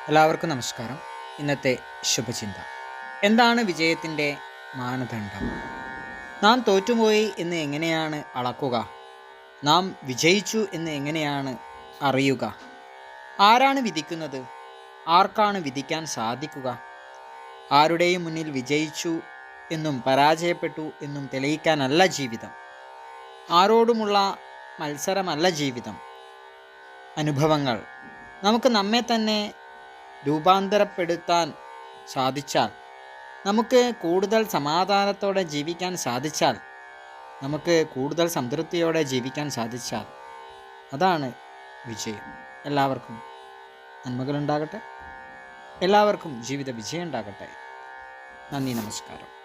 എല്ലാവർക്കും നമസ്കാരം. ഇന്നത്തെ ശുഭചിന്ത. എന്താണ് വിജയത്തിൻ്റെ മാനദണ്ഡം? നാം തോറ്റുപോയി എന്ന് എങ്ങനെയാണ് അളക്കുക? നാം വിജയിച്ചു എന്ന് എങ്ങനെയാണ് അറിയുക? ആരാണ് വിധിക്കുന്നത്? ആർക്കാണ് വിധിക്കാൻ സാധിക്കുക? ആരുടെയും മുന്നിൽ വിജയിച്ചു എന്നും പരാജയപ്പെട്ടു എന്നും തെളിയിക്കാനല്ല ജീവിതം. ആരോടുമുള്ള മത്സരമല്ല ജീവിതം. അനുഭവങ്ങൾ നമുക്ക് നമ്മെ തന്നെ രൂപാന്തരപ്പെടുത്താൻ സാധിച്ചാൽ, നമുക്ക് കൂടുതൽ സമാധാനത്തോടെ ജീവിക്കാൻ സാധിച്ചാൽ, നമുക്ക് കൂടുതൽ സംതൃപ്തിയോടെ ജീവിക്കാൻ സാധിച്ചാൽ, അതാണ് വിജയം. എല്ലാവർക്കും നന്മകളുണ്ടാകട്ടെ. എല്ലാവർക്കും ജീവിത വിജയം ഉണ്ടാകട്ടെ. നന്ദി, നമസ്കാരം.